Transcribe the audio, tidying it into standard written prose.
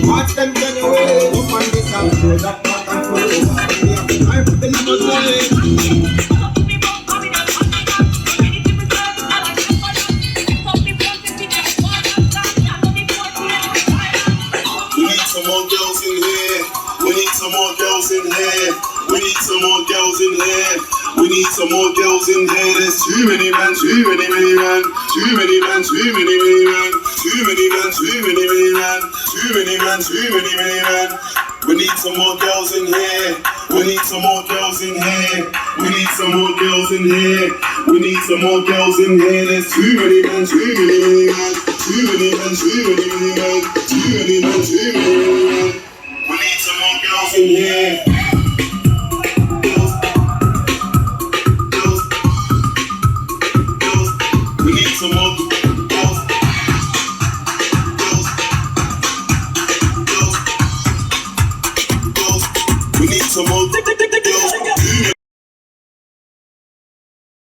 Watch them turn away. Up on this and show that back and forth. We have time for the limousine. Some more girls in here. We need some more girls in here. We need some more girls in here. We need some more girls in here. There's too many men, too many men. Too many men, too many men. Too many men, too many men. Too many men, too many men. We need some more girls in here. We need some more girls in here. We need some more girls in here. We need some more girls in here. There's too many men, too many men. Too many men, too many men. Too many men, too many men. We need some more girls in here.